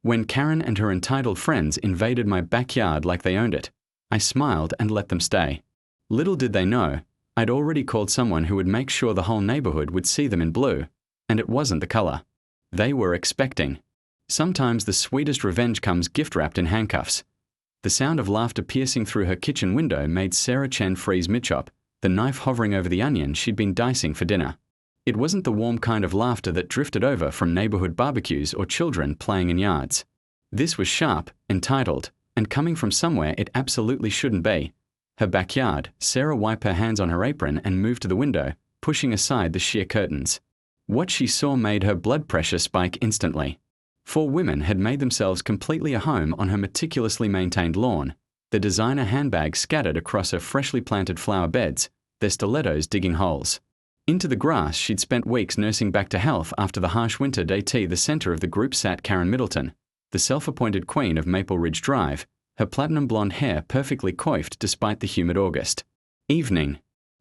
When Karen and her entitled friends invaded my backyard like they owned it, I smiled and let them stay. Little did they know, I'd already called someone who would make sure the whole neighborhood would see them in blue, and it wasn't the color they were expecting. Sometimes the sweetest revenge comes gift-wrapped in handcuffs. The sound of laughter piercing through her kitchen window made Sarah Chen freeze mid-chop, the knife hovering over the onion she'd been dicing for dinner. It wasn't the warm kind of laughter that drifted over from neighborhood barbecues or children playing in yards. This was sharp, entitled, and coming from somewhere it absolutely shouldn't be. Her backyard. Sarah wiped her hands on her apron and moved to the window, pushing aside the sheer curtains. What she saw made her blood pressure spike instantly. 4 women had made themselves completely a home on her meticulously maintained lawn, their designer handbags scattered across her freshly planted flower beds, their stilettos digging holes into the grass she'd spent weeks nursing back to health after the harsh winter day. The center of the group sat Karen Middleton, the self-appointed queen of Maple Ridge Drive, her platinum blonde hair perfectly coiffed despite the humid August evening.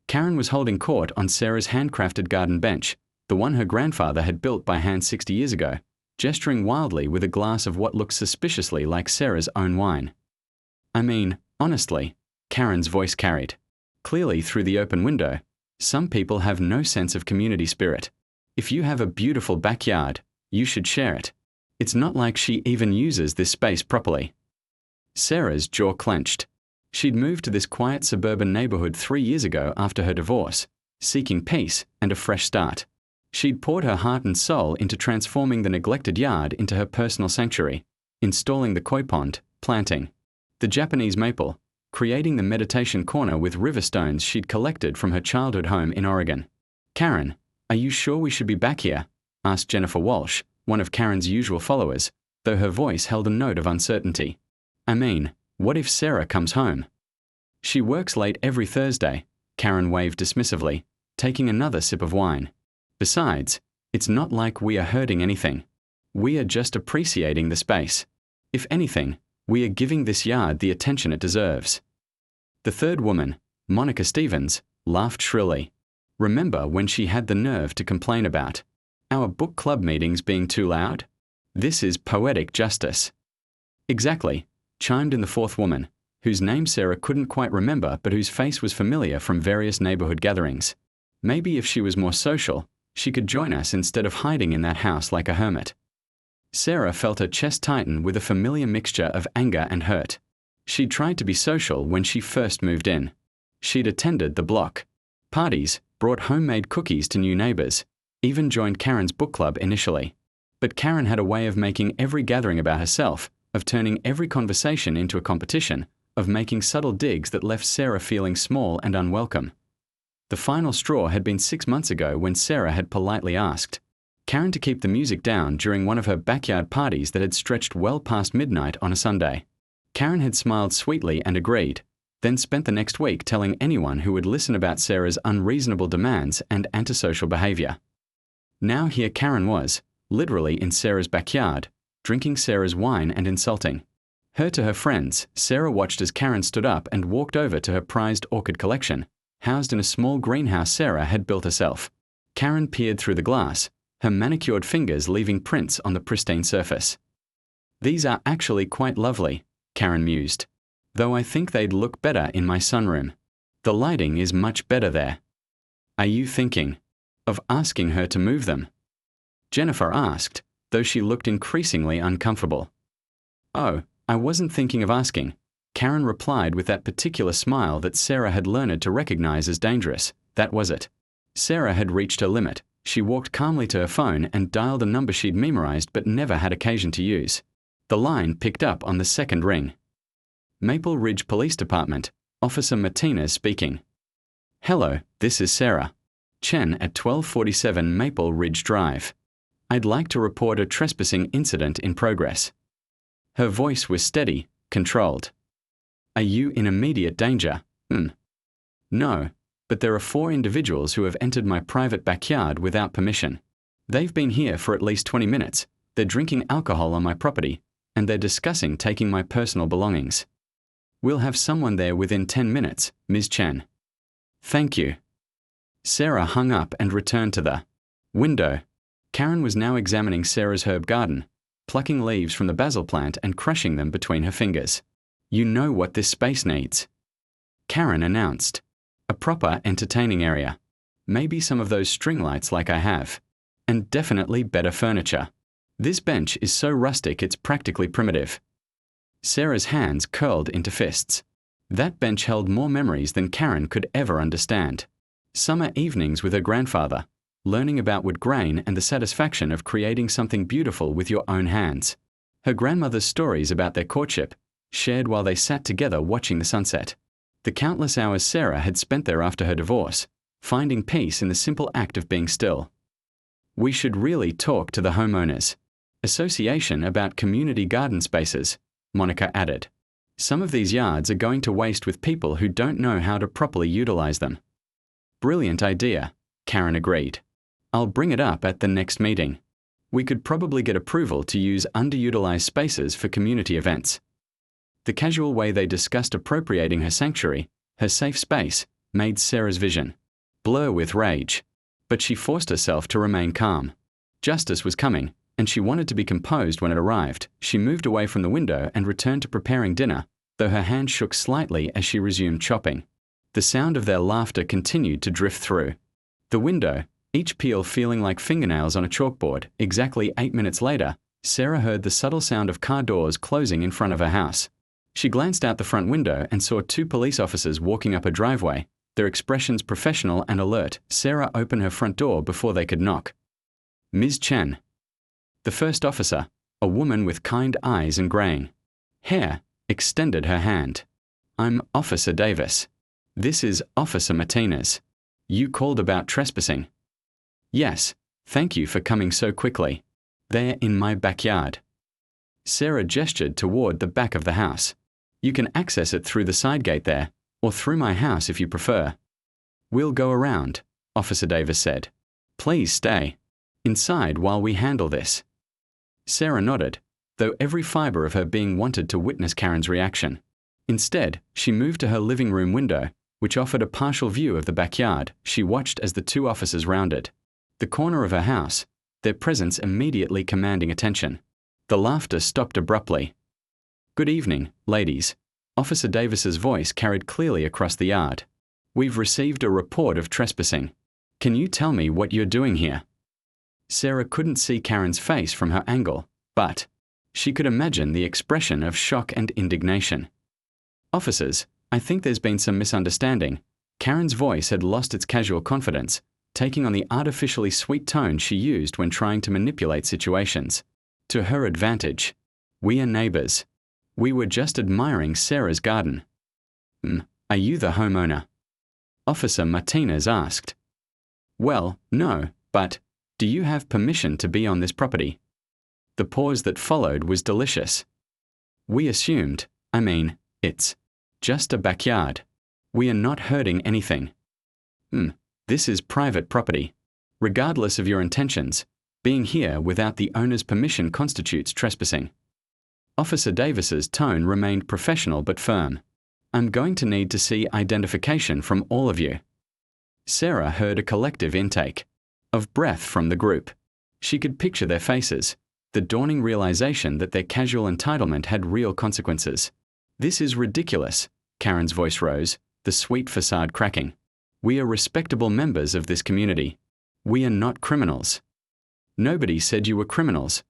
Karen was holding court on Sarah's handcrafted garden bench, the one her grandfather had built by hand 60 years ago, gesturing wildly with a glass of what looked suspiciously like Sarah's own wine. I mean, honestly, Karen's voice carried clearly through the open window. Some people have no sense of community spirit. If you have a beautiful backyard, you should share it. It's not like she even uses this space properly. Sarah's jaw clenched. She'd moved to this quiet suburban neighborhood 3 years ago after her divorce, seeking peace and a fresh start. She'd poured her heart and soul into transforming the neglected yard into her personal sanctuary, installing the koi pond, planting the Japanese maple, creating the meditation corner with river stones she'd collected from her childhood home in Oregon. Karen, are you sure we should be back here? Asked Jennifer Walsh, one of Karen's usual followers, though her voice held a note of uncertainty. I mean, what if Sarah comes home? She works late every Thursday, Karen waved dismissively, taking another sip of wine. Besides, it's not like we are hurting anything. We are just appreciating the space. If anything, we are giving this yard the attention it deserves. The third woman, Monica Stevens, laughed shrilly. Remember when she had the nerve to complain about our book club meetings being too loud? This is poetic justice. Exactly, chimed in the fourth woman, whose name Sarah couldn't quite remember but whose face was familiar from various neighborhood gatherings. Maybe if she was more social, she could join us instead of hiding in that house like a hermit. Sarah felt her chest tighten with a familiar mixture of anger and hurt. She'd tried to be social when she first moved in. She'd attended the block parties, brought homemade cookies to new neighbors, even joined Karen's book club initially. But Karen had a way of making every gathering about herself, of turning every conversation into a competition, of making subtle digs that left Sarah feeling small and unwelcome. The final straw had been 6 months ago when Sarah had politely asked Karen to keep the music down during one of her backyard parties that had stretched well past midnight on a Sunday. Karen had smiled sweetly and agreed, then spent the next week telling anyone who would listen about Sarah's unreasonable demands and antisocial behavior. Now here Karen was, literally in Sarah's backyard, drinking Sarah's wine and insulting her to her friends. Sarah watched as Karen stood up and walked over to her prized orchid collection, housed in a small greenhouse Sarah had built herself. Karen peered through the glass, her manicured fingers leaving prints on the pristine surface. These are actually quite lovely, Karen mused, though I think they'd look better in my sunroom. The lighting is much better there. Are you thinking of asking her to move them? Jennifer asked, though she looked increasingly uncomfortable. Oh, I wasn't thinking of asking, Karen replied with that particular smile that Sarah had learned to recognize as dangerous. That was it. Sarah had reached her limit. She walked calmly to her phone and dialed a number she'd memorized but never had occasion to use. The line picked up on the second ring. Maple Ridge Police Department, Officer Martinez speaking. Hello, this is Sarah Chen at 1247 Maple Ridge Drive. I'd like to report a trespassing incident in progress. Her voice was steady, controlled. Are you in immediate danger? No, but there are 4 individuals who have entered my private backyard without permission. They've been here for at least 20 minutes. They're drinking alcohol on my property, and they're discussing taking my personal belongings. We'll have someone there within 10 minutes, Ms. Chen. Thank you. Sarah hung up and returned to the window. Karen was now examining Sarah's herb garden, plucking leaves from the basil plant and crushing them between her fingers. You know what this space needs, Karen announced. A proper entertaining area. Maybe some of those string lights like I have. And definitely better furniture. This bench is so rustic it's practically primitive. Sarah's hands curled into fists. That bench held more memories than Karen could ever understand. Summer evenings with her grandfather, learning about wood grain and the satisfaction of creating something beautiful with your own hands. Her grandmother's stories about their courtship, shared while they sat together watching the sunset. The countless hours Sarah had spent there after her divorce, finding peace in the simple act of being still. We should really talk to the homeowners association about community garden spaces, Monica added. Some of these yards are going to waste with people who don't know how to properly utilize them. Brilliant idea, Karen agreed. I'll bring it up at the next meeting. We could probably get approval to use underutilized spaces for community events. The casual way they discussed appropriating her sanctuary, her safe space, made Sarah's vision blur with rage. But she forced herself to remain calm. Justice was coming, and she wanted to be composed when it arrived. She moved away from the window and returned to preparing dinner, though her hand shook slightly as she resumed chopping. The sound of their laughter continued to drift through the window, each peel feeling like fingernails on a chalkboard. Exactly 8 minutes later, Sarah heard the subtle sound of car doors closing in front of her house. She glanced out the front window and saw 2 police officers walking up a driveway, their expressions professional and alert. Sarah opened her front door before they could knock. Ms. Chen. The first officer, a woman with kind eyes and graying hair, extended her hand. I'm Officer Davis. This is Officer Martinez. You called about trespassing. Yes, thank you for coming so quickly. They're in my backyard. Sarah gestured toward the back of the house. You can access it through the side gate there, or through my house if you prefer. We'll go around, Officer Davis said. Please stay inside while we handle this. Sarah nodded, though every fiber of her being wanted to witness Karen's reaction. Instead, she moved to her living room window, which offered a partial view of the backyard. She watched as the 2 officers rounded the corner of her house, their presence immediately commanding attention. The laughter stopped abruptly. Good evening, ladies. Officer Davis's voice carried clearly across the yard. We've received a report of trespassing. Can you tell me what you're doing here? Sarah couldn't see Karen's face from her angle, but she could imagine the expression of shock and indignation. Officers, I think there's been some misunderstanding. Karen's voice had lost its casual confidence, taking on the artificially sweet tone she used when trying to manipulate situations to her advantage. We are neighbors. We were just admiring Sarah's garden. Are you the homeowner? Officer Martinez asked. Well, no, but do you have permission to be on this property? The pause that followed was delicious. We assumed, it's just a backyard. We are not hurting anything. This is private property. Regardless of your intentions, being here without the owner's permission constitutes trespassing. Officer Davis's tone remained professional but firm. I'm going to need to see identification from all of you. Sarah heard a collective intake of breath from the group. She could picture their faces, the dawning realization that their casual entitlement had real consequences. This is ridiculous, Karen's voice rose, the sweet facade cracking. We are respectable members of this community. We are not criminals. Nobody said you were criminals,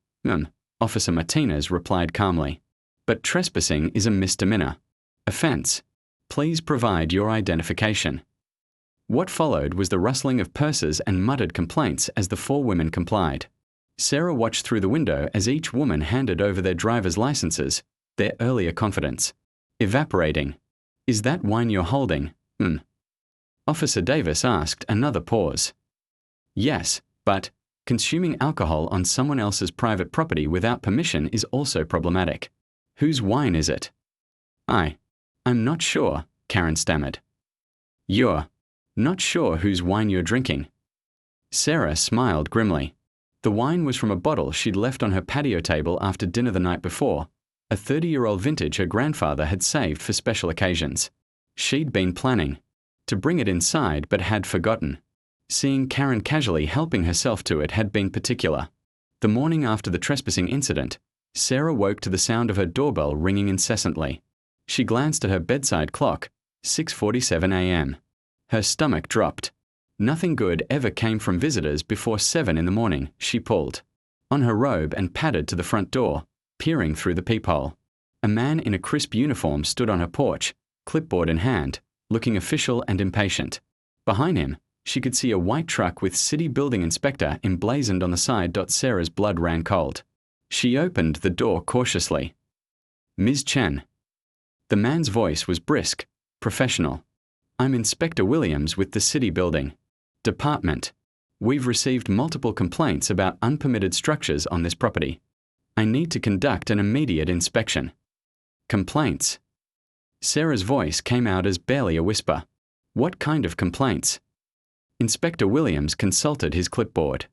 Officer Martinez replied calmly. But trespassing is a misdemeanor offense. Please provide your identification. What followed was the rustling of purses and muttered complaints as the 4 women complied. Sarah watched through the window as each woman handed over their driver's licenses, their earlier confidence evaporating. Is that wine you're holding? Officer Davis asked, another pause. Yes, but consuming alcohol on someone else's private property without permission is also problematic. Whose wine is it? I'm not sure, Karen stammered. You're not sure whose wine you're drinking? Sarah smiled grimly. The wine was from a bottle she'd left on her patio table after dinner the night before, a 30-year-old vintage her grandfather had saved for special occasions. She'd been planning to bring it inside but had forgotten. Seeing Karen casually helping herself to it had been particular. The morning after the trespassing incident, Sarah woke to the sound of her doorbell ringing incessantly. She glanced at her bedside clock, 6:47 a.m. Her stomach dropped. Nothing good ever came from visitors before 7 in the morning, she pulled on her robe and padded to the front door, peering through the peephole. A man in a crisp uniform stood on her porch, clipboard in hand, looking official and impatient. Behind him, she could see a white truck with City Building Inspector emblazoned on the side. Sarah's blood ran cold. She opened the door cautiously. "Ms. Chen." The man's voice was brisk, professional. "I'm Inspector Williams with the City Building Department. We've received multiple complaints about unpermitted structures on this property. I need to conduct an immediate inspection." "Complaints?" Sarah's voice came out as barely a whisper. "What kind of complaints?" Inspector Williams consulted his clipboard.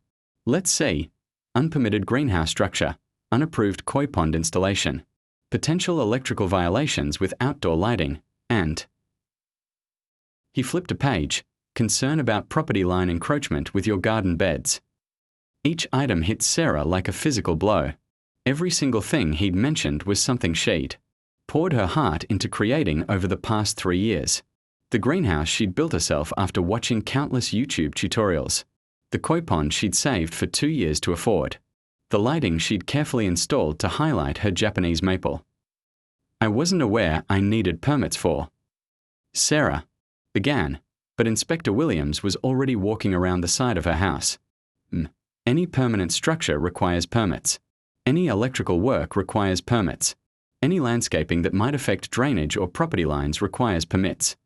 "Let's see. Unpermitted greenhouse structure, unapproved koi pond installation, potential electrical violations with outdoor lighting, and..." He flipped a page. "Concern about property line encroachment with your garden beds." Each item hit Sarah like a physical blow. Every single thing he'd mentioned was something she'd poured her heart into creating over the past 3 years. The greenhouse she'd built herself after watching countless YouTube tutorials. The koi pond she'd saved for 2 years to afford. The lighting she'd carefully installed to highlight her Japanese maple. "I wasn't aware I needed permits for..." Sarah began, but Inspector Williams was already walking around the side of her house. Any permanent structure requires permits. Any electrical work requires permits. Any landscaping that might affect drainage or property lines requires permits."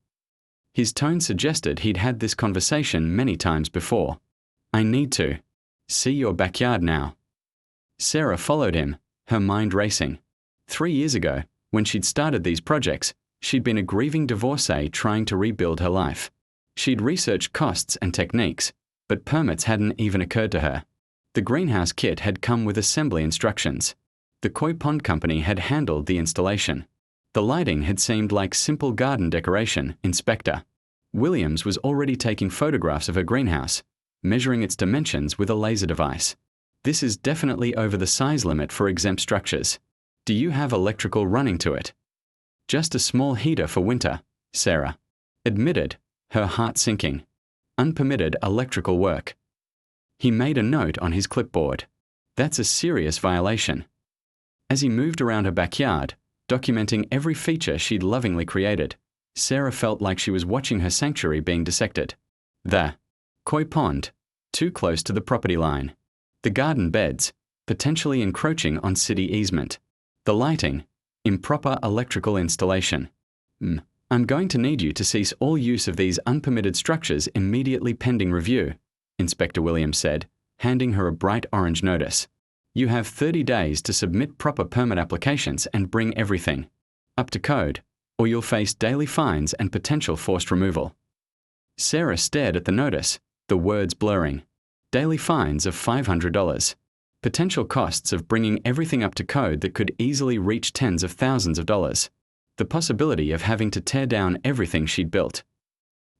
His tone suggested he'd had this conversation many times before. "I need to see your backyard now." Sarah followed him, her mind racing. 3 years ago, when she'd started these projects, she'd been a grieving divorcee trying to rebuild her life. She'd researched costs and techniques, but permits hadn't even occurred to her. The greenhouse kit had come with assembly instructions. The koi pond company had handled the installation. The lighting had seemed like simple garden decoration. Inspector Williams was already taking photographs of her greenhouse, measuring its dimensions with a laser device. "This is definitely over the size limit for exempt structures. Do you have electrical running to it?" "Just a small heater for winter," Sarah admitted, her heart sinking. "Unpermitted electrical work." He made a note on his clipboard. "That's a serious violation." As he moved around her backyard, documenting every feature she'd lovingly created, Sarah felt like she was watching her sanctuary being dissected. The koi pond, too close to the property line. The garden beds, potentially encroaching on city easement. The lighting, improper electrical installation. "I'm going to need you to cease all use of these unpermitted structures immediately pending review," Inspector Williams said, handing her a bright orange notice. "You have 30 days to submit proper permit applications and bring everything up to code, or you'll face daily fines and potential forced removal." Sarah stared at the notice, the words blurring. Daily fines of $500. Potential costs of bringing everything up to code that could easily reach tens of thousands of dollars. The possibility of having to tear down everything she'd built.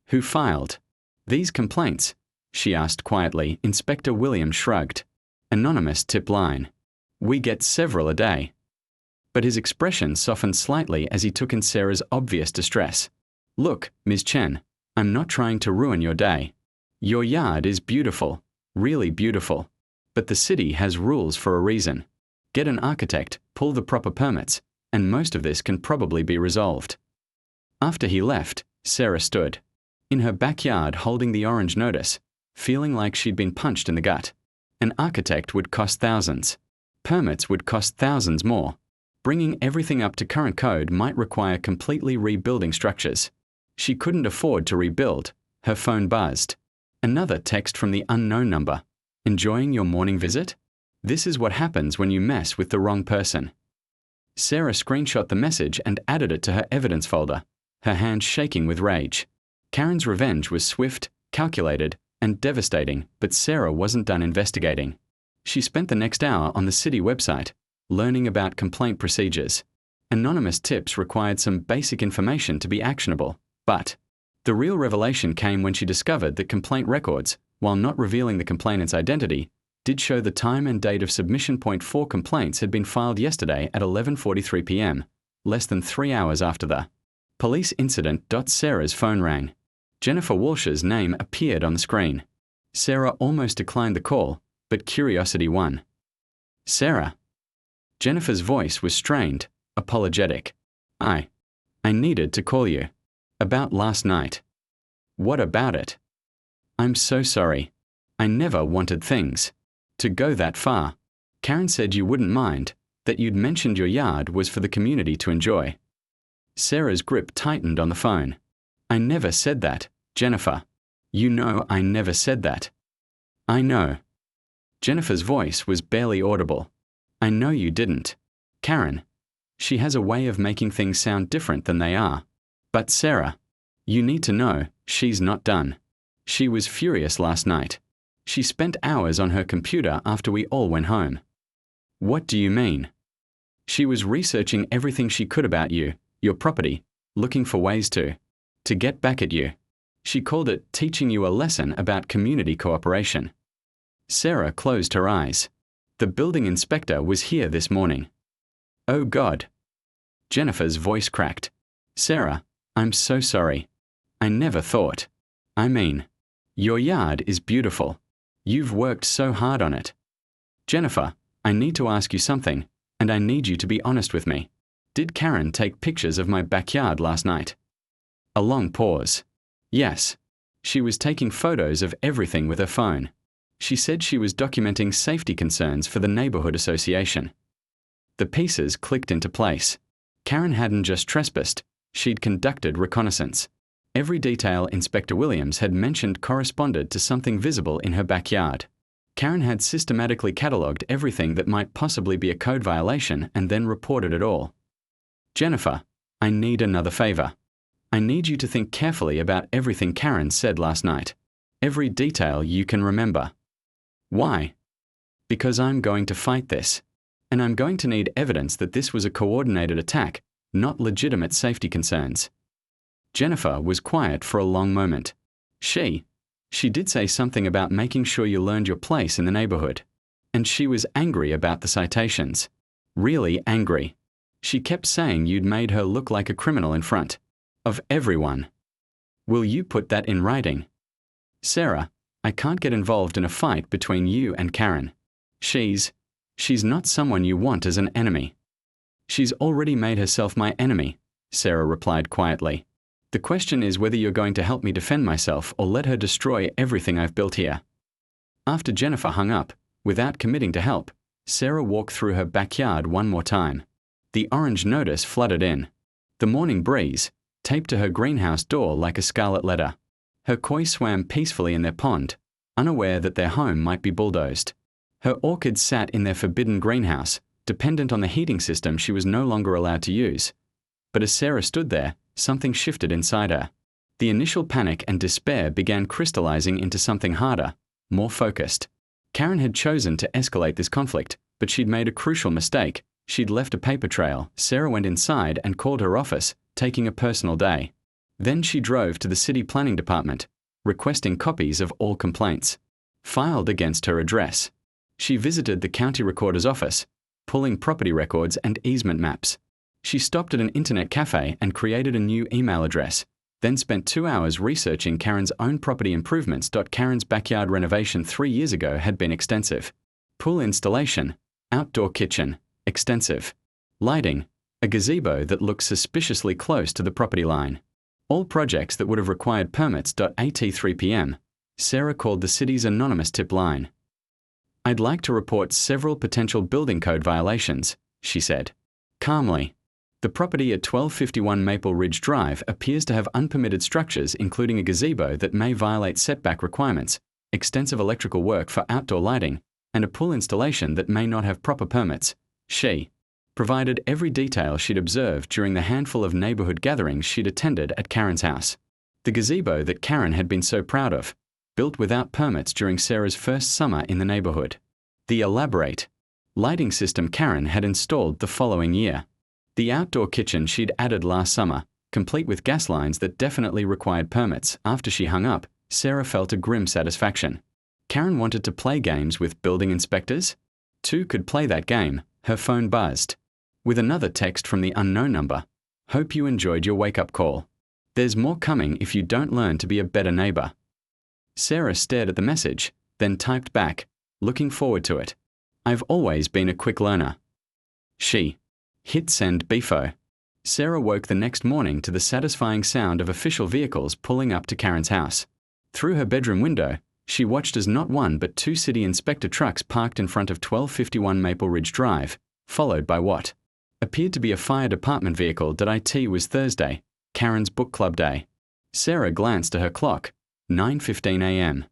"Who filed these complaints?" she asked quietly. Inspector Williams shrugged. Anonymous tip line. "We get several a day." But his expression softened slightly as he took in Sarah's obvious distress. "Look, Ms. Chen, I'm not trying to ruin your day. Your yard is beautiful, really beautiful. But the city has rules for a reason. Get an architect, pull the proper permits, and most of this can probably be resolved." After he left, Sarah stood in her backyard holding the orange notice, feeling like she'd been punched in the gut. An architect would cost thousands. Permits would cost thousands more. Bringing everything up to current code might require completely rebuilding structures. She couldn't afford to rebuild. Her phone buzzed. Another text from the unknown number. "Enjoying your morning visit? This is what happens when you mess with the wrong person." Sarah screenshot the message and added it to her evidence folder, her hands shaking with rage. Karen's revenge was swift, calculated, and devastating, but Sarah wasn't done investigating. She spent the next hour on the city website, learning about complaint procedures. Anonymous tips required some basic information to be actionable, but the real revelation came when she discovered that complaint records, while not revealing the complainant's identity, did show the time and date of submission. 4 complaints had been filed yesterday at 11:43 p.m., less than 3 hours after the police incident. Sarah's phone rang. Jennifer Walsh's name appeared on the screen. Sarah almost declined the call, but curiosity won. Sarah. Jennifer's voice was strained, apologetic. I needed to call you. About last night. What about it? I'm so sorry. I never wanted things to go that far. Karen said you wouldn't mind, that you'd mentioned your yard was for the community to enjoy. Sarah's grip tightened on the phone. I never said that, Jennifer. You know I never said that. I know. Jennifer's voice was barely audible. I know you didn't. Karen. She has a way of making things sound different than they are. But Sarah, you need to know, she's not done. She was furious last night. She spent hours on her computer after we all went home. What do you mean? She was researching everything she could about you, your property, looking for ways to get back at you. She called it teaching you a lesson about community cooperation. Sarah closed her eyes. The building inspector was here this morning. Oh God. Jennifer's voice cracked. Sarah, I'm so sorry. I never thought. I mean, your yard is beautiful. You've worked so hard on it. Jennifer, I need to ask you something, and I need you to be honest with me. Did Karen take pictures of my backyard last night? A long pause. Yes. She was taking photos of everything with her phone. She said she was documenting safety concerns for the neighborhood association. The pieces clicked into place. Karen hadn't just trespassed, she'd conducted reconnaissance. Every detail Inspector Williams had mentioned corresponded to something visible in her backyard. Karen had systematically catalogued everything that might possibly be a code violation and then reported it all. Jennifer, I need another favor. I need you to think carefully about everything Karen said last night. Every detail you can remember. Why? Because I'm going to fight this. And I'm going to need evidence that this was a coordinated attack, not legitimate safety concerns. Jennifer was quiet for a long moment. She did say something about making sure you learned your place in the neighborhood. And she was angry about the citations. Really angry. She kept saying you'd made her look like a criminal in front of everyone. Will you put that in writing? Sarah, I can't get involved in a fight between you and Karen. She's not someone you want as an enemy. She's already made herself my enemy, Sarah replied quietly. The question is whether you're going to help me defend myself or let her destroy everything I've built here. After Jennifer hung up, without committing to help, Sarah walked through her backyard one more time. The orange notice flooded in. The morning breeze, taped to her greenhouse door like a scarlet letter. Her koi swam peacefully in their pond, unaware that their home might be bulldozed. Her orchids sat in their forbidden greenhouse, dependent on the heating system she was no longer allowed to use. But as Sarah stood there, something shifted inside her. The initial panic and despair began crystallizing into something harder, more focused. Karen had chosen to escalate this conflict, but she'd made a crucial mistake. She'd left a paper trail. Sarah went inside and called her office, taking a personal day. Then she drove to the city planning department, requesting copies of all complaints filed against her address. She visited the county recorder's office, pulling property records and easement maps. She stopped at an internet cafe and created a new email address, then spent 2 hours researching Karen's own property improvements. Karen's backyard renovation 3 years ago had been extensive. Pool installation, outdoor kitchen, extensive. Lighting, a gazebo that looked suspiciously close to the property line. All projects that would have required permits. At 3 p.m., Sarah called the city's anonymous tip line. I'd like to report several potential building code violations, she said. Calmly. The property at 1251 Maple Ridge Drive appears to have unpermitted structures including a gazebo that may violate setback requirements, extensive electrical work for outdoor lighting, and a pool installation that may not have proper permits. She provided every detail she'd observed during the handful of neighborhood gatherings she'd attended at Karen's house. The gazebo that Karen had been so proud of, built without permits during Sarah's first summer in the neighborhood. The elaborate lighting system Karen had installed the following year. The outdoor kitchen she'd added last summer, complete with gas lines that definitely required permits. After she hung up, Sarah felt a grim satisfaction. Karen wanted to play games with building inspectors? Two could play that game. Her phone buzzed. With another text from the unknown number. Hope you enjoyed your wake-up call. There's more coming if you don't learn to be a better neighbor. Sarah stared at the message, then typed back, looking forward to it. I've always been a quick learner. She hit send befo. Sarah woke the next morning to the satisfying sound of official vehicles pulling up to Karen's house. Through her bedroom window, she watched as not one but two city inspector trucks parked in front of 1251 Maple Ridge Drive, followed by what appeared to be a fire department vehicle. It was Thursday, Karen's book club day. Sarah glanced at her clock, 9:15 a.m.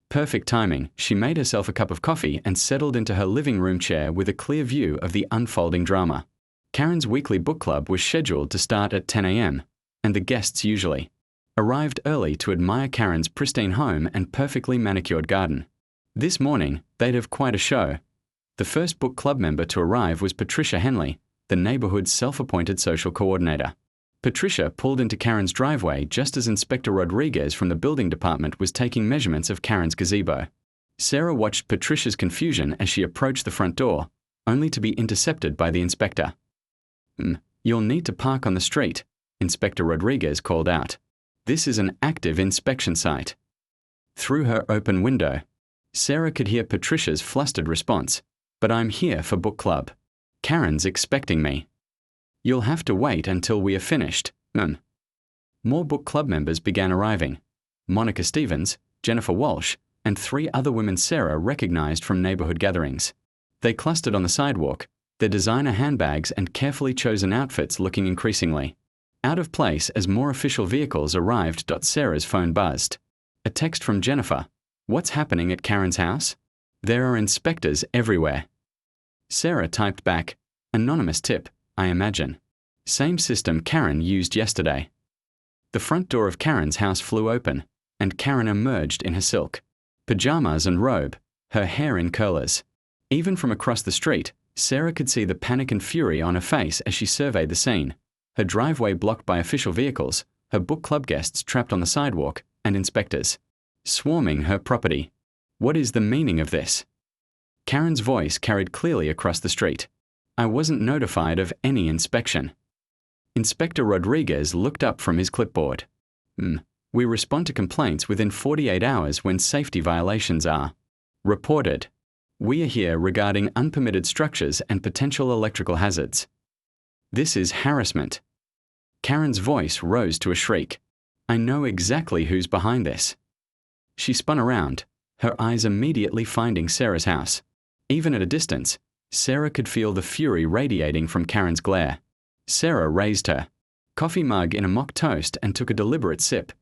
Perfect timing. She made herself a cup of coffee and settled into her living room chair with a clear view of the unfolding drama. Karen's weekly book club was scheduled to start at 10 a.m., and the guests usually arrived early to admire Karen's pristine home and perfectly manicured garden. This morning, they'd have quite a show. The first book club member to arrive was Patricia Henley, the neighborhood's self-appointed social coordinator. Patricia pulled into Karen's driveway just as Inspector Rodriguez from the building department was taking measurements of Karen's gazebo. Sarah watched Patricia's confusion as she approached the front door, only to be intercepted by the inspector. You'll need to park on the street, Inspector Rodriguez called out. This is an active inspection site. Through her open window, Sarah could hear Patricia's flustered response, but I'm here for book club. Karen's expecting me. You'll have to wait until we are finished. More book club members began arriving. Monica Stevens, Jennifer Walsh, and three other women Sarah recognized from neighborhood gatherings. They clustered on the sidewalk, their designer handbags and carefully chosen outfits looking increasingly out of place as more official vehicles arrived. Sarah's phone buzzed. A text from Jennifer. What's happening at Karen's house? There are inspectors everywhere. Sarah typed back, anonymous tip, I imagine. Same system Karen used yesterday. The front door of Karen's house flew open, and Karen emerged in her silk pajamas and robe, her hair in curlers. Even from across the street, Sarah could see the panic and fury on her face as she surveyed the scene. Her driveway blocked by official vehicles, her book club guests trapped on the sidewalk, and inspectors swarming her property. What is the meaning of this? Karen's voice carried clearly across the street. I wasn't notified of any inspection. Inspector Rodriguez looked up from his clipboard. We respond to complaints within 48 hours when safety violations are reported. We are here regarding unpermitted structures and potential electrical hazards. This is harassment. Karen's voice rose to a shriek. I know exactly who's behind this. She spun around, her eyes immediately finding Sarah's house. Even at a distance, Sarah could feel the fury radiating from Karen's glare. Sarah raised her coffee mug in a mock toast and took a deliberate sip.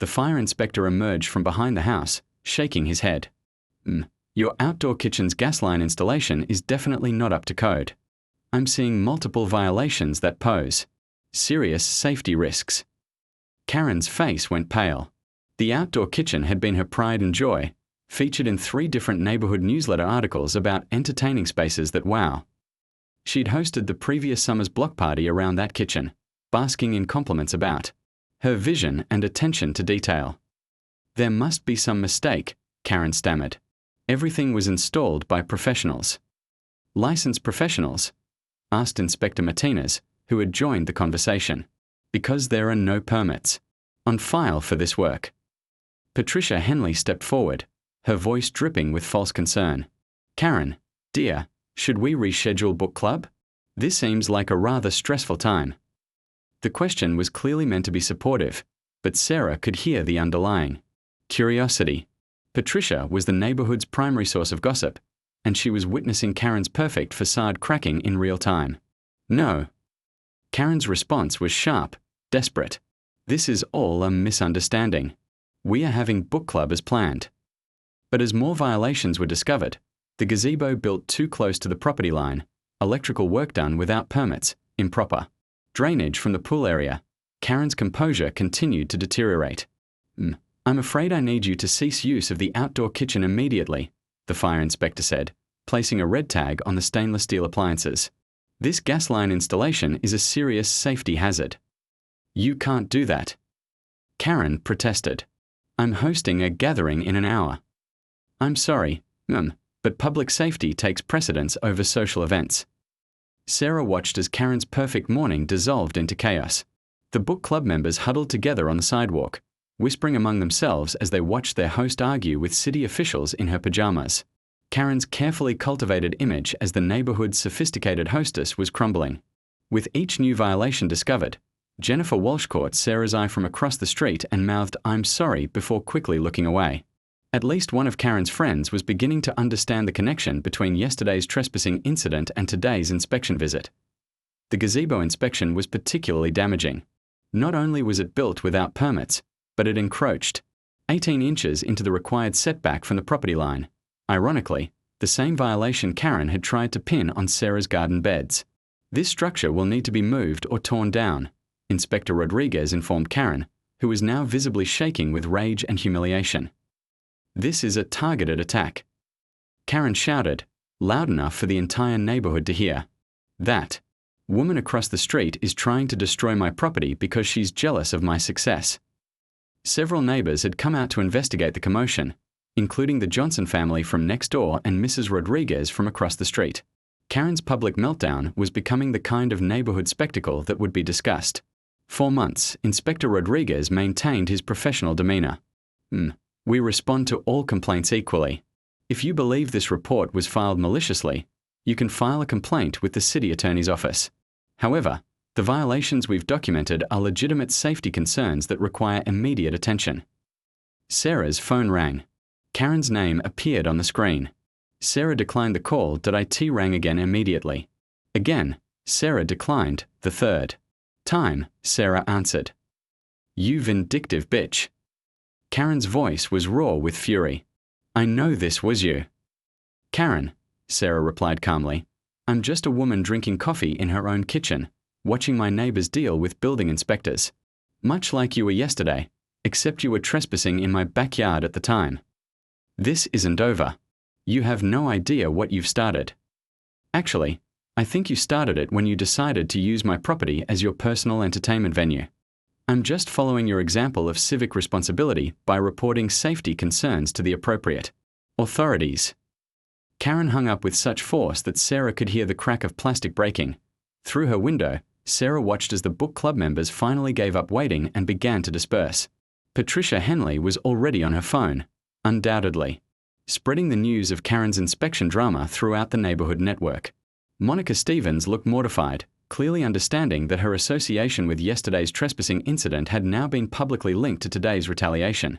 The fire inspector emerged from behind the house, shaking his head. Your outdoor kitchen's gas line installation is definitely not up to code. I'm seeing multiple violations that pose serious safety risks. Karen's face went pale. The outdoor kitchen had been her pride and joy, featured in 3 different neighborhood newsletter articles about entertaining spaces that wow. She'd hosted the previous summer's block party around that kitchen, basking in compliments about her vision and attention to detail. There must be some mistake, Karen stammered. Everything was installed by professionals. Licensed professionals? Asked Inspector Martinez, who had joined the conversation. Because there are no permits on file for this work. Patricia Henley stepped forward, her voice dripping with false concern. Karen, dear, should we reschedule book club? This seems like a rather stressful time. The question was clearly meant to be supportive, but Sarah could hear the underlying curiosity. Patricia was the neighborhood's primary source of gossip, and she was witnessing Karen's perfect facade cracking in real time. No. Karen's response was sharp, desperate. This is all a misunderstanding. We are having book club as planned. But as more violations were discovered, the gazebo built too close to the property line, electrical work done without permits, improper drainage from the pool area, Karen's composure continued to deteriorate. I'm afraid I need you to cease use of the outdoor kitchen immediately, the fire inspector said, placing a red tag on the stainless steel appliances. This gas line installation is a serious safety hazard. You can't do that. Karen protested. I'm hosting a gathering in an hour. I'm sorry, but public safety takes precedence over social events. Sarah watched as Karen's perfect morning dissolved into chaos. The book club members huddled together on the sidewalk, whispering among themselves as they watched their host argue with city officials in her pajamas. Karen's carefully cultivated image as the neighborhood's sophisticated hostess was crumbling. With each new violation discovered, Jennifer Walsh caught Sarah's eye from across the street and mouthed, "I'm sorry," before quickly looking away. At least one of Karen's friends was beginning to understand the connection between yesterday's trespassing incident and today's inspection visit. The gazebo inspection was particularly damaging. Not only was it built without permits, but it encroached 18 inches into the required setback from the property line. Ironically, the same violation Karen had tried to pin on Sarah's garden beds. "This structure will need to be moved or torn down," Inspector Rodriguez informed Karen, who was now visibly shaking with rage and humiliation. "This is a targeted attack," Karen shouted, loud enough for the entire neighborhood to hear. "That woman across the street is trying to destroy my property because she's jealous of my success." Several neighbors had come out to investigate the commotion, including the Johnson family from next door and Mrs. Rodriguez from across the street. Karen's public meltdown was becoming the kind of neighborhood spectacle that would be discussed. For months, Inspector Rodriguez maintained his professional demeanor. "We respond to all complaints equally. If you believe this report was filed maliciously, you can file a complaint with the city attorney's office. However, the violations we've documented are legitimate safety concerns that require immediate attention." Sarah's phone rang. Karen's name appeared on the screen. Sarah declined the call. It rang again immediately. Again, Sarah declined, the third time, Sarah answered. "You vindictive bitch." Karen's voice was raw with fury. "I know this was you." "Karen," Sarah replied calmly, "I'm just a woman drinking coffee in her own kitchen, watching my neighbors deal with building inspectors. Much like you were yesterday, except you were trespassing in my backyard at the time. This isn't over. You have no idea what you've started. Actually, I think you started it when you decided to use my property as your personal entertainment venue. I'm just following your example of civic responsibility by reporting safety concerns to the appropriate authorities." Karen hung up with such force that Sarah could hear the crack of plastic breaking. Through her window, Sarah watched as the book club members finally gave up waiting and began to disperse. Patricia Henley was already on her phone, undoubtedly, spreading the news of Karen's inspection drama throughout the neighborhood network. Monica Stevens looked mortified, clearly understanding that her association with yesterday's trespassing incident had now been publicly linked to today's retaliation.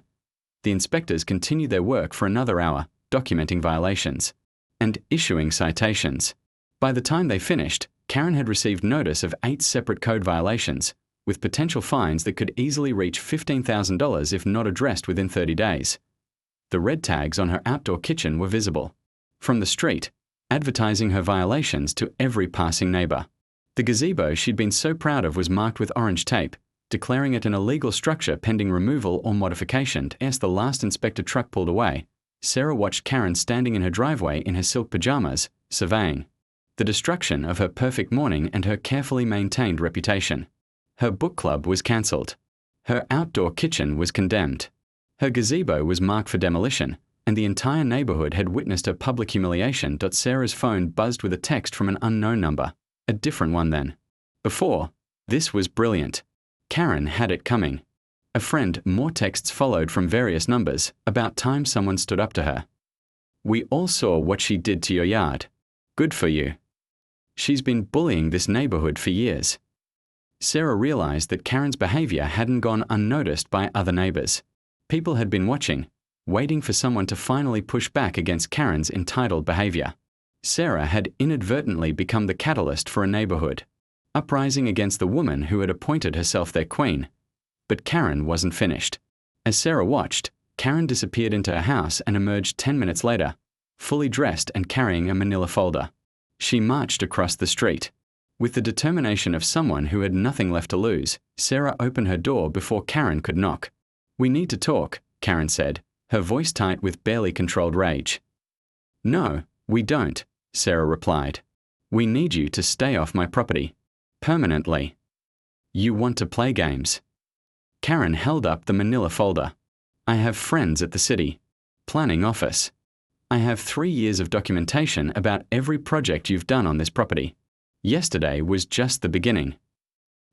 The inspectors continued their work for another hour, documenting violations and issuing citations. By the time they finished, Karen had received notice of 8 separate code violations, with potential fines that could easily reach $15,000 if not addressed within 30 days. The red tags on her outdoor kitchen were visible from the street, advertising her violations to every passing neighbor. The gazebo she'd been so proud of was marked with orange tape, declaring it an illegal structure pending removal or modification. As the last inspector truck pulled away, Sarah watched Karen standing in her driveway in her silk pajamas, surveying the destruction of her perfect morning and her carefully maintained reputation. Her book club was cancelled. Her outdoor kitchen was condemned. Her gazebo was marked for demolition, and the entire neighborhood had witnessed her public humiliation. Sarah's phone buzzed with a text from an unknown number, a different one than before. This was brilliant. Karen had it coming. A friend, more texts followed from various numbers, about time someone stood up to her. "We all saw what she did to your yard. Good for you. She's been bullying this neighborhood for years." Sarah realized that Karen's behavior hadn't gone unnoticed by other neighbors. People had been watching, waiting for someone to finally push back against Karen's entitled behavior. Sarah had inadvertently become the catalyst for a neighborhood uprising against the woman who had appointed herself their queen. But Karen wasn't finished. As Sarah watched, Karen disappeared into her house and emerged 10 minutes later, fully dressed and carrying a manila folder. She marched across the street. With the determination of someone who had nothing left to lose, Sarah opened her door before Karen could knock. "We need to talk," Karen said, her voice tight with barely controlled rage. "No, we don't," Sarah replied. "We need you to stay off my property. Permanently. You want to play games." Karen held up the manila folder. "I have friends at the city planning office. I have 3 years of documentation about every project you've done on this property. Yesterday was just the beginning.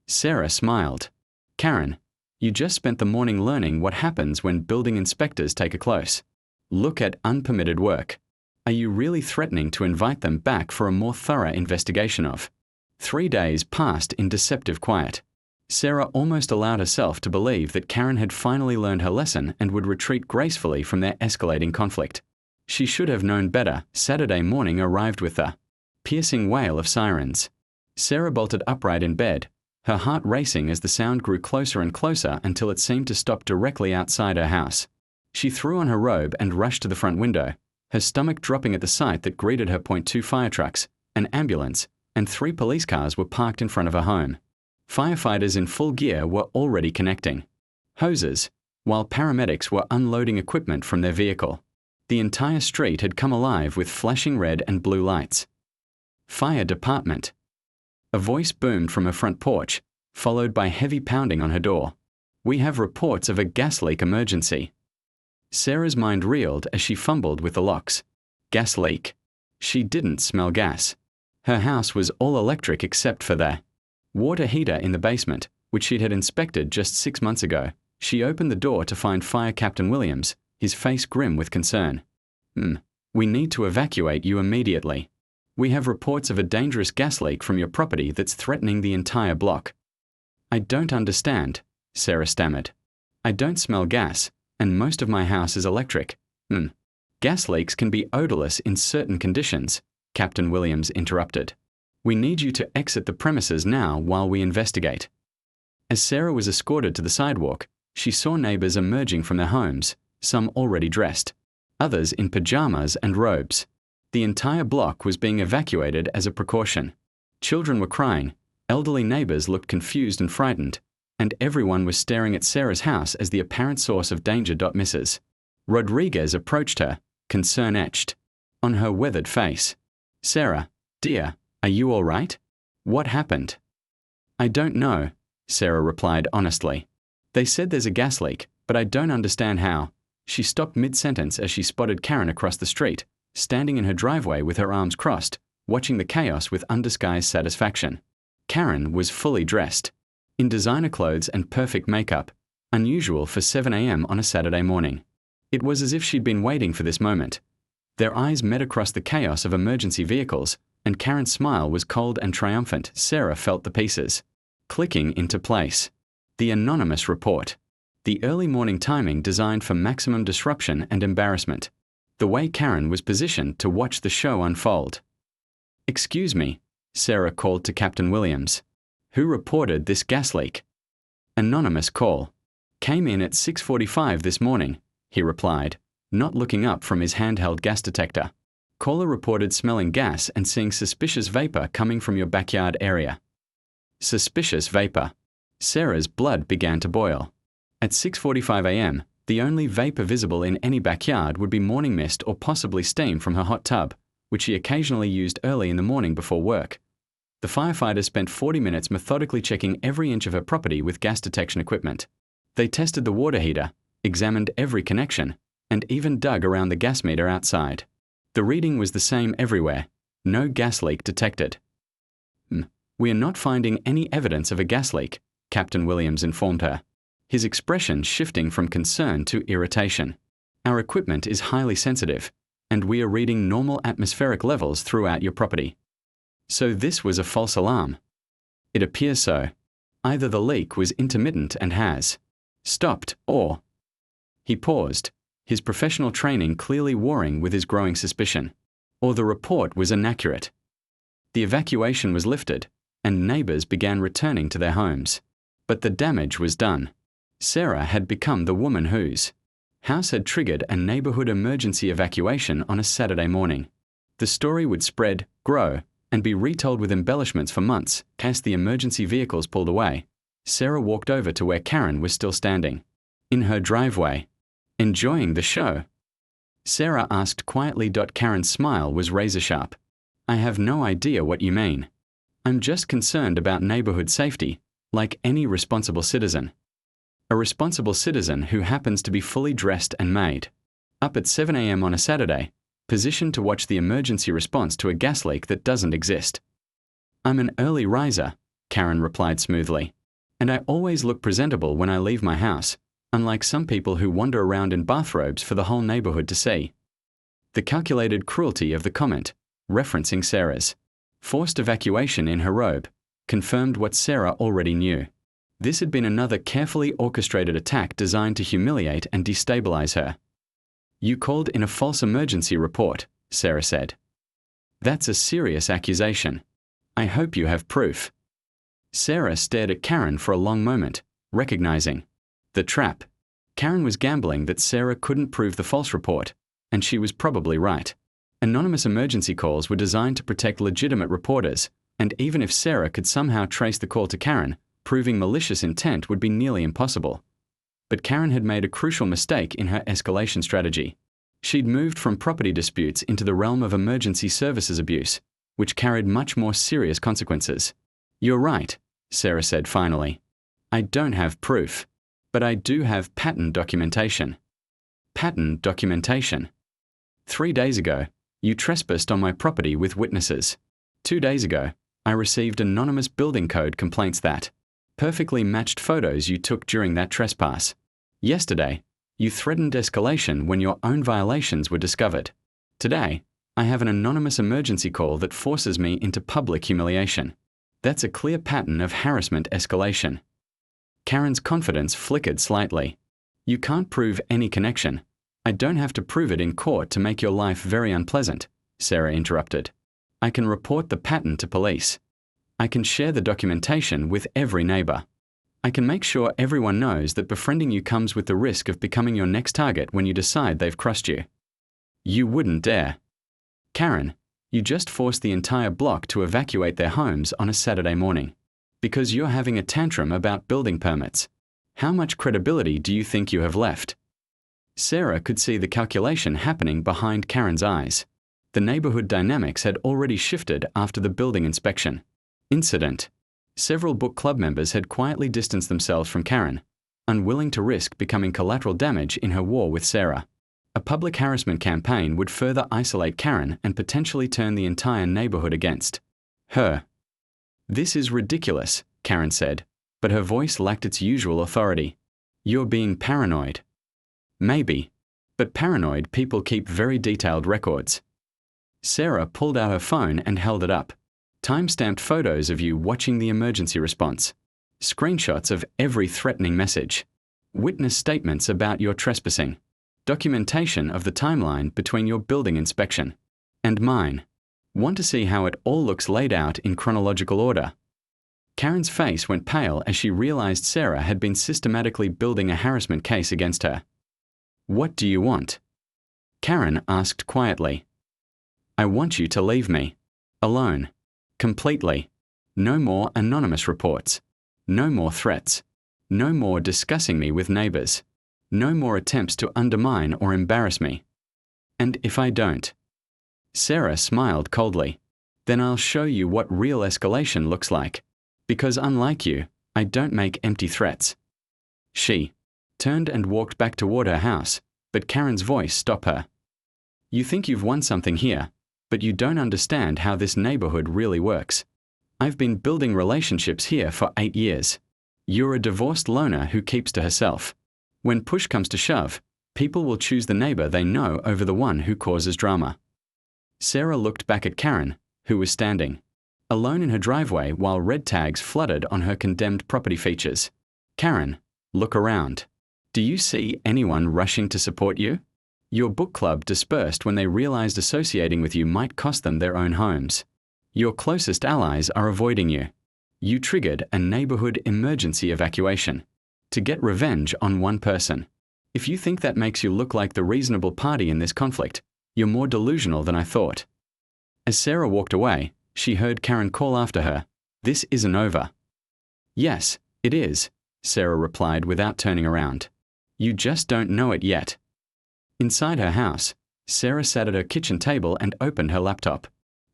Sarah smiled. Karen, you just spent the morning learning what happens when building inspectors take a close look at unpermitted work. Are you really threatening to invite them back for a more thorough investigation of? 3 days passed in deceptive quiet. Sarah almost allowed herself to believe that Karen had finally learned her lesson and would retreat gracefully from their escalating conflict. She should have known better. Saturday morning arrived with the piercing wail of sirens. Sarah bolted upright in bed, her heart racing as the sound grew closer and closer until it seemed to stop directly outside her house. She threw on her robe and rushed to the front window, her stomach dropping at the sight that greeted her. 2 fire trucks, an ambulance, and 3 police cars were parked in front of her home. Firefighters in full gear were already connecting hoses, while paramedics were unloading equipment from their vehicle. The entire street had come alive with flashing red and blue lights. Fire department. A voice boomed from her front porch, followed by heavy pounding on her door. We have reports of a gas leak emergency. Sarah's mind reeled as she fumbled with the locks. Gas leak. She didn't smell gas. Her house was all electric except for the water heater in the basement, which she had inspected just 6 months ago. She opened the door to find Fire Captain Williams, his face grim with concern. We need to evacuate you immediately. We have reports of a dangerous gas leak from your property that's threatening the entire block. I don't understand, Sarah stammered. I don't smell gas, and most of my house is electric. Gas leaks can be odorless in certain conditions, Captain Williams interrupted. We need you to exit the premises now while we investigate. As Sarah was escorted to the sidewalk, she saw neighbors emerging from their homes, some already dressed, others in pajamas and robes. The entire block was being evacuated as a precaution. Children were crying, elderly neighbors looked confused and frightened, and everyone was staring at Sarah's house as the apparent source of danger. Mrs. Rodriguez approached her, concern etched on her weathered face. Sarah, dear, are you all right? What happened? I don't know, Sarah replied honestly. They said there's a gas leak, but I don't understand how. She stopped mid-sentence as she spotted Karen across the street, standing in her driveway with her arms crossed, watching the chaos with undisguised satisfaction. Karen was fully dressed, in designer clothes and perfect makeup, unusual for 7 a.m. on a Saturday morning. It was as if she'd been waiting for this moment. Their eyes met across the chaos of emergency vehicles, and Karen's smile was cold and triumphant. Sarah felt the pieces clicking into place. The anonymous report. The early morning timing designed for maximum disruption and embarrassment. The way Karen was positioned to watch the show unfold. Excuse me, Sarah called to Captain Williams. Who reported this gas leak? Anonymous call. Came in at 6:45 this morning, he replied, not looking up from his handheld gas detector. Caller reported smelling gas and seeing suspicious vapor coming from your backyard area. Suspicious vapor. Sarah's blood began to boil. At 6:45 a.m., the only vapor visible in any backyard would be morning mist or possibly steam from her hot tub, which she occasionally used early in the morning before work. The firefighters spent 40 minutes methodically checking every inch of her property with gas detection equipment. They tested the water heater, examined every connection, and even dug around the gas meter outside. The reading was the same everywhere. No gas leak detected. We are not finding any evidence of a gas leak, Captain Williams informed her, his expression shifting from concern to irritation. Our equipment is highly sensitive, and we are reading normal atmospheric levels throughout your property. So this was a false alarm. It appears so. Either the leak was intermittent and has stopped, or... He paused, his professional training clearly warring with his growing suspicion. Or the report was inaccurate. The evacuation was lifted, and neighbors began returning to their homes. But the damage was done. Sarah had become the woman whose house had triggered a neighborhood emergency evacuation on a Saturday morning. The story would spread, grow, and be retold with embellishments for months. As the emergency vehicles pulled away, Sarah walked over to where Karen was still standing. In her driveway. Enjoying the show? Sarah asked quietly. Karen's smile was razor-sharp. I have no idea what you mean. I'm just concerned about neighborhood safety, like any responsible citizen. A responsible citizen who happens to be fully dressed and made up at 7 a.m. on a Saturday, positioned to watch the emergency response to a gas leak that doesn't exist. I'm an early riser, Karen replied smoothly, and I always look presentable when I leave my house, unlike some people who wander around in bathrobes for the whole neighborhood to see. The calculated cruelty of the comment, referencing Sarah's forced evacuation in her robe, confirmed what Sarah already knew. This had been another carefully orchestrated attack designed to humiliate and destabilize her. You called in a false emergency report, Sarah said. That's a serious accusation. I hope you have proof. Sarah stared at Karen for a long moment, recognizing the trap. Karen was gambling that Sarah couldn't prove the false report, and she was probably right. Anonymous emergency calls were designed to protect legitimate reporters, and even if Sarah could somehow trace the call to Karen, proving malicious intent would be nearly impossible. But Karen had made a crucial mistake in her escalation strategy. She'd moved from property disputes into the realm of emergency services abuse, which carried much more serious consequences. You're right, Sarah said finally. I don't have proof, but I do have pattern documentation. Pattern documentation. 3 days ago, you trespassed on my property with witnesses. 2 days ago, I received anonymous building code complaints that perfectly matched photos you took during that trespass. Yesterday, you threatened escalation when your own violations were discovered. Today, I have an anonymous emergency call that forces me into public humiliation. That's a clear pattern of harassment escalation. Karen's confidence flickered slightly. You can't prove any connection. I don't have to prove it in court to make your life very unpleasant, Sarah interrupted. I can report the pattern to police. I can share the documentation with every neighbor. I can make sure everyone knows that befriending you comes with the risk of becoming your next target when you decide they've crossed you. You wouldn't dare. Karen, you just forced the entire block to evacuate their homes on a Saturday morning because you're having a tantrum about building permits. How much credibility do you think you have left? Sarah could see the calculation happening behind Karen's eyes. The neighborhood dynamics had already shifted after the building inspection incident. Several book club members had quietly distanced themselves from Karen, unwilling to risk becoming collateral damage in her war with Sarah. A public harassment campaign would further isolate Karen and potentially turn the entire neighborhood against her. This is ridiculous, Karen said, but her voice lacked its usual authority. You're being paranoid. Maybe, but paranoid people keep very detailed records. Sarah pulled out her phone and held it up. Time-stamped photos of you watching the emergency response. Screenshots of every threatening message. Witness statements about your trespassing. Documentation of the timeline between your building inspection and mine. Want to see how it all looks laid out in chronological order? Karen's face went pale as she realized Sarah had been systematically building a harassment case against her. What do you want? Karen asked quietly. I want you to leave me. Alone. Completely. No more anonymous reports. No more threats. No more discussing me with neighbors. No more attempts to undermine or embarrass me. And if I don't? Sarah smiled coldly. Then I'll show you what real escalation looks like. Because unlike you, I don't make empty threats. She turned and walked back toward her house, but Karen's voice stopped her. You think you've won something here, but you don't understand how this neighborhood really works. I've been building relationships here for 8 years. You're a divorced loner who keeps to herself. When push comes to shove, people will choose the neighbor they know over the one who causes drama. Sarah looked back at Karen, who was standing alone in her driveway while red tags fluttered on her condemned property features. Karen, look around. Do you see anyone rushing to support you? Your book club dispersed when they realized associating with you might cost them their own homes. Your closest allies are avoiding you. You triggered a neighborhood emergency evacuation to get revenge on one person. If you think that makes you look like the reasonable party in this conflict, you're more delusional than I thought. As Sarah walked away, she heard Karen call after her, "This isn't over." "Yes, it is," Sarah replied without turning around. "You just don't know it yet." Inside her house, Sarah sat at her kitchen table and opened her laptop.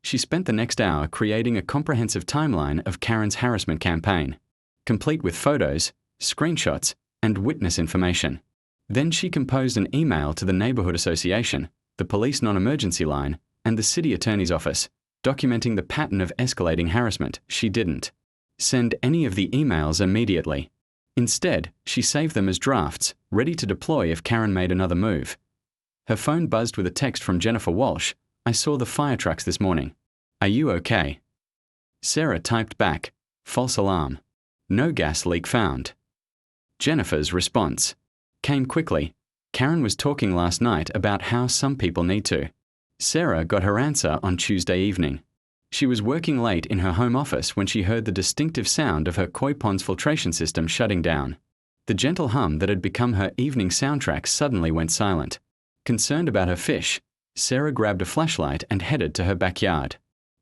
She spent the next hour creating a comprehensive timeline of Karen's harassment campaign, complete with photos, screenshots, and witness information. Then she composed an email to the neighborhood association, the police non-emergency line, and the city attorney's office, documenting the pattern of escalating harassment. She didn't send any of the emails immediately. Instead, she saved them as drafts, ready to deploy if Karen made another move. Her phone buzzed with a text from Jennifer Walsh. "I saw the fire trucks this morning. Are you okay?" Sarah typed back, "False alarm. No gas leak found." Jennifer's response came quickly. "Karen was talking last night about how some people need to." Sarah got her answer on Tuesday evening. She was working late in her home office when she heard the distinctive sound of her koi pond's filtration system shutting down. The gentle hum that had become her evening soundtrack suddenly went silent. Concerned about her fish, Sarah grabbed a flashlight and headed to her backyard.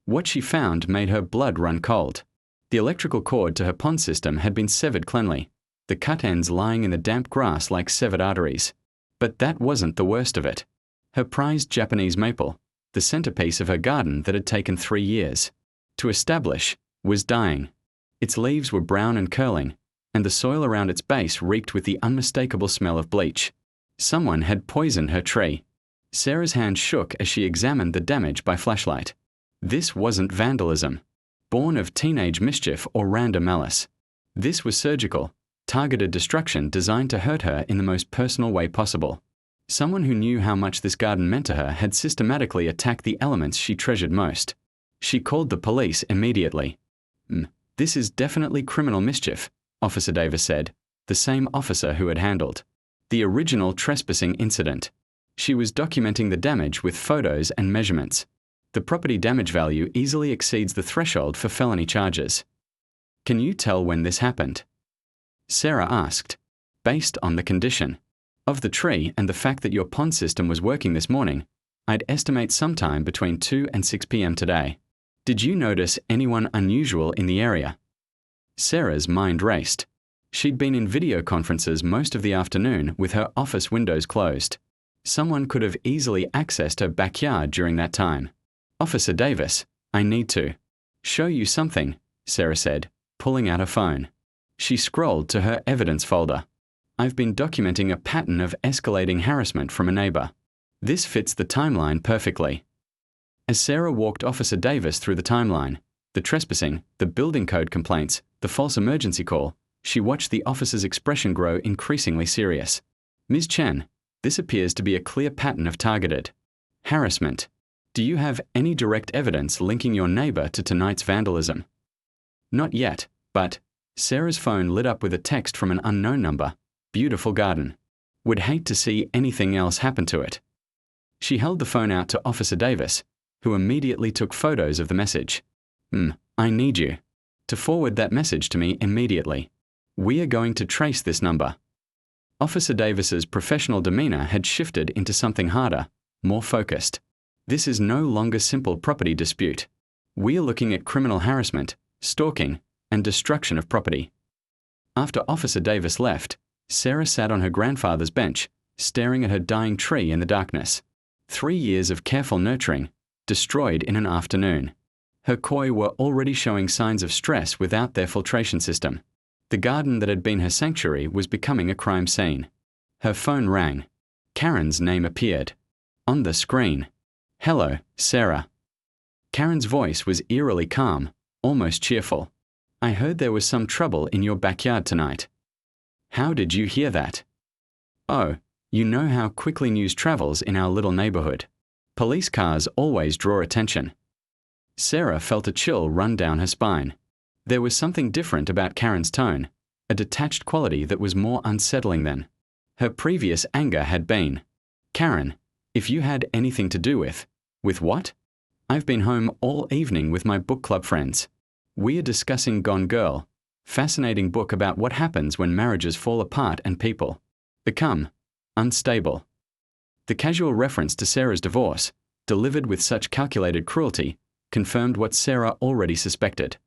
What she found made her blood run cold. The electrical cord to her pond system had been severed cleanly, the cut ends lying in the damp grass like severed arteries. But that wasn't the worst of it. Her prized Japanese maple, the centerpiece of her garden that had taken 3 years to establish, was dying. Its leaves were brown and curling, and the soil around its base reeked with the unmistakable smell of bleach. Someone had poisoned her tree. Sarah's hand shook as she examined the damage by flashlight. This wasn't vandalism, born of teenage mischief or random malice. This was surgical, targeted destruction designed to hurt her in the most personal way possible. Someone who knew how much this garden meant to her had systematically attacked the elements she treasured most. She called the police immediately. "This is definitely criminal mischief," Officer Davis said, the same officer who had handled the original trespassing incident. She was documenting the damage with photos and measurements. The property damage value easily exceeds the threshold for felony charges. "Can you tell when this happened?" Sarah asked. "Based on the condition of the tree and the fact that your pond system was working this morning, I'd estimate sometime between 2 and 6 p.m. today. Did you notice anyone unusual in the area?" Sarah's mind raced. She'd been in video conferences most of the afternoon with her office windows closed. Someone could have easily accessed her backyard during that time. "Officer Davis, I need to show you something," Sarah said, pulling out her phone. She scrolled to her evidence folder. "I've been documenting a pattern of escalating harassment from a neighbor. This fits the timeline perfectly." As Sarah walked Officer Davis through the timeline, the trespassing, the building code complaints, the false emergency call, she watched the officer's expression grow increasingly serious. "Ms. Chen, this appears to be a clear pattern of targeted harassment. Do you have any direct evidence linking your neighbor to tonight's vandalism?" "Not yet, but..." Sarah's phone lit up with a text from an unknown number. "Beautiful garden. Would hate to see anything else happen to it." She held the phone out to Officer Davis, who immediately took photos of the message. I need you to forward that message to me immediately. We are going to trace this number." Officer Davis's professional demeanor had shifted into something harder, more focused. "This is no longer simple property dispute. We are looking at criminal harassment, stalking, and destruction of property." After Officer Davis left, Sarah sat on her grandfather's bench, staring at her dying tree in the darkness. 3 years of careful nurturing, destroyed in an afternoon. Her koi were already showing signs of stress without their filtration system. The garden that had been her sanctuary was becoming a crime scene. Her phone rang. Karen's name appeared on the screen. "Hello, Sarah." Karen's voice was eerily calm, almost cheerful. "I heard there was some trouble in your backyard tonight." "How did you hear that?" "Oh, you know how quickly news travels in our little neighborhood. Police cars always draw attention." Sarah felt a chill run down her spine. There was something different about Karen's tone, a detached quality that was more unsettling than her previous anger had been. "Karen, if you had anything to do with..." "With what?" "I've been home all evening with my book club friends. We are discussing Gone Girl, fascinating book about what happens when marriages fall apart and people become unstable." The casual reference to Sarah's divorce, delivered with such calculated cruelty, confirmed what Sarah already suspected.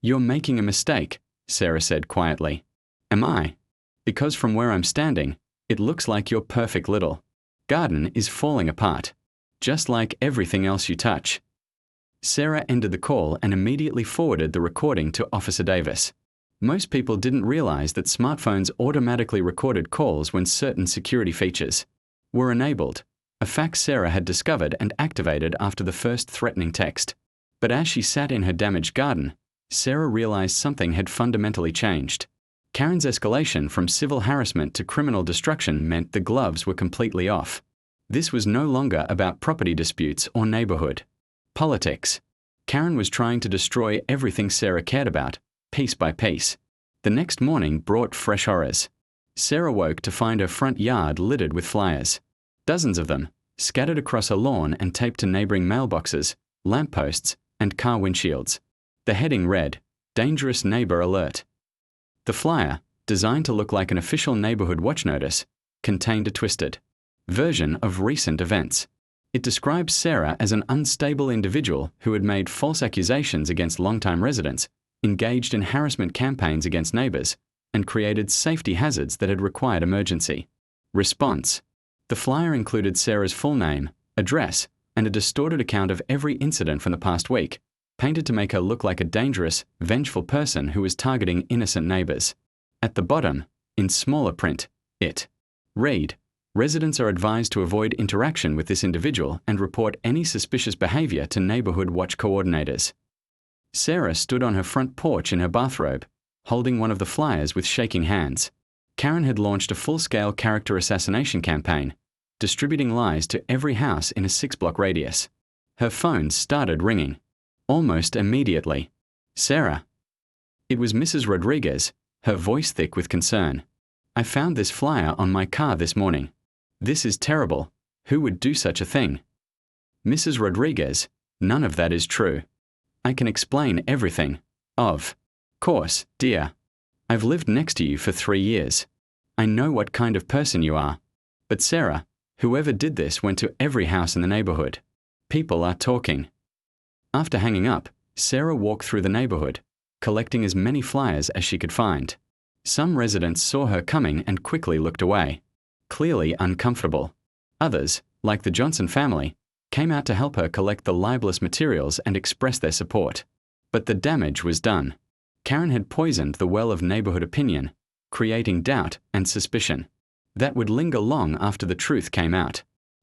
"You're making a mistake," Sarah said quietly. "Am I? Because from where I'm standing, it looks like your perfect little garden is falling apart, just like everything else you touch." Sarah ended the call and immediately forwarded the recording to Officer Davis. Most people didn't realize that smartphones automatically recorded calls when certain security features were enabled, a fact Sarah had discovered and activated after the first threatening text. But as she sat in her damaged garden, Sarah realized something had fundamentally changed. Karen's escalation from civil harassment to criminal destruction meant the gloves were completely off. This was no longer about property disputes or neighborhood politics. Karen was trying to destroy everything Sarah cared about, piece by piece. The next morning brought fresh horrors. Sarah woke to find her front yard littered with flyers. Dozens of them, scattered across her lawn and taped to neighboring mailboxes, lampposts, and car windshields. The heading read, "Dangerous Neighbor Alert." The flyer, designed to look like an official neighborhood watch notice, contained a twisted version of recent events. It described Sarah as an unstable individual who had made false accusations against longtime residents, engaged in harassment campaigns against neighbors, and created safety hazards that had required emergency response. The flyer included Sarah's full name, address, and a distorted account of every incident from the past week, painted to make her look like a dangerous, vengeful person who was targeting innocent neighbors. At the bottom, in smaller print, it read, "Residents are advised to avoid interaction with this individual and report any suspicious behavior to neighborhood watch coordinators." Sarah stood on her front porch in her bathrobe, holding one of the flyers with shaking hands. Karen had launched a full-scale character assassination campaign, distributing lies to every house in a 6-block radius. Her phone started ringing. Almost immediately. "Sarah." It was Mrs. Rodriguez, her voice thick with concern. "I found this flyer on my car this morning. This is terrible. Who would do such a thing?" "Mrs. Rodriguez, none of that is true. I can explain everything." "Of course, dear. I've lived next to you for 3 years. I know what kind of person you are. But Sarah, whoever did this went to every house in the neighborhood. People are talking." After hanging up, Sarah walked through the neighborhood, collecting as many flyers as she could find. Some residents saw her coming and quickly looked away, clearly uncomfortable. Others, like the Johnson family, came out to help her collect the libelous materials and express their support. But the damage was done. Karen had poisoned the well of neighborhood opinion, creating doubt and suspicion that would linger long after the truth came out.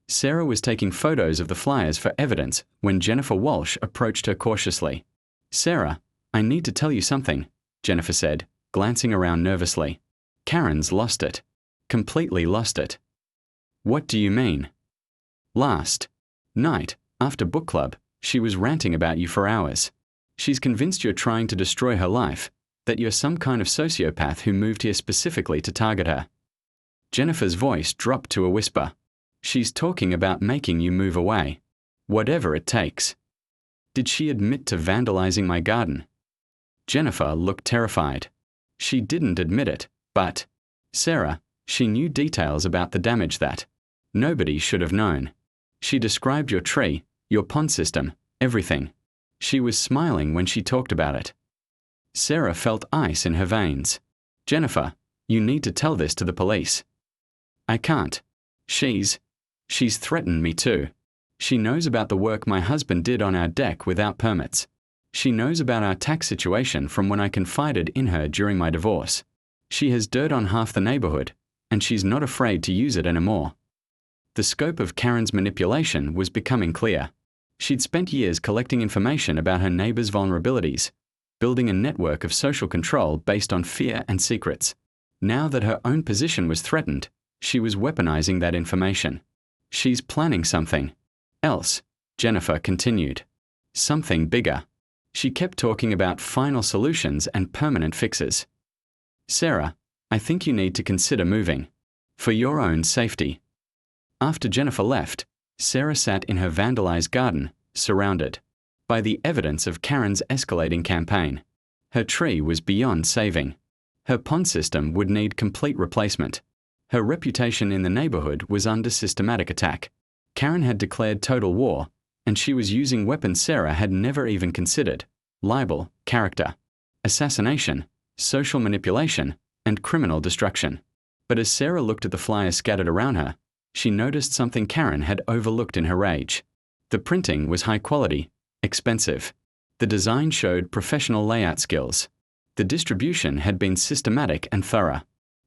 Sarah was taking photos of the flyers for evidence when Jennifer Walsh approached her cautiously. "Sarah, I need to tell you something," Jennifer said, glancing around nervously. "Karen's lost it. Completely lost it." "What do you mean?" "Last night, after book club, she was ranting about you for hours. She's convinced you're trying to destroy her life, that you're some kind of sociopath who moved here specifically to target her." Jennifer's voice dropped to a whisper. "She's talking about making you move away. Whatever it takes." "Did she admit to vandalizing my garden?" Jennifer looked terrified. "She didn't admit it, but, Sarah, she knew details about the damage that nobody should have known. She described your tree, your pond system, everything. She was smiling when she talked about it." Sarah felt ice in her veins. "Jennifer, you need to tell this to the police." "I can't. She's threatened me too. She knows about the work my husband did on our deck without permits. She knows about our tax situation from when I confided in her during my divorce. She has dirt on half the neighborhood, and she's not afraid to use it anymore." The scope of Karen's manipulation was becoming clear. She'd spent years collecting information about her neighbors' vulnerabilities, building a network of social control based on fear and secrets. Now that her own position was threatened, she was weaponizing that information. "She's planning something else," Jennifer continued. "Something bigger." She kept talking about final solutions and permanent fixes. "Sarah, I think you need to consider moving. For your own safety." After Jennifer left, Sarah sat in her vandalized garden, surrounded by the evidence of Karen's escalating campaign. Her tree was beyond saving. Her pond system would need complete replacement. Her reputation in the neighborhood was under systematic attack. Karen had declared total war, and she was using weapons Sarah had never even considered: libel, character assassination, social manipulation, and criminal destruction. But as Sarah looked at the flyers scattered around her, she noticed something Karen had overlooked in her rage. The printing was high quality, expensive. The design showed professional layout skills. The distribution had been systematic and thorough.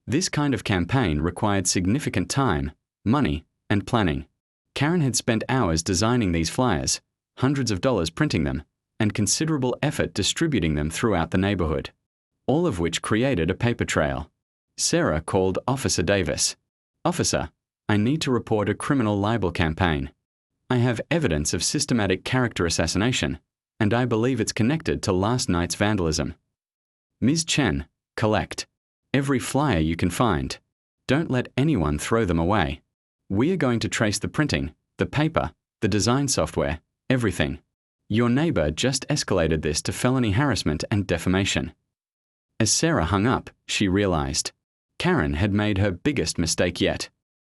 This kind of campaign required significant time, money, and planning. Karen had spent hours designing these flyers, hundreds of dollars printing them, and considerable effort distributing them throughout the neighborhood, all of which created a paper trail. Sarah called Officer Davis. "Officer, I need to report a criminal libel campaign. I have evidence of systematic character assassination, and I believe it's connected to last night's vandalism. Ms. Chen, collect every flyer you can find. Don't let anyone throw them away. We are going to trace the printing, the paper, the design software, everything. Your neighbor just escalated this to felony harassment and defamation." As Sarah hung up, she realized Karen had made her biggest mistake yet.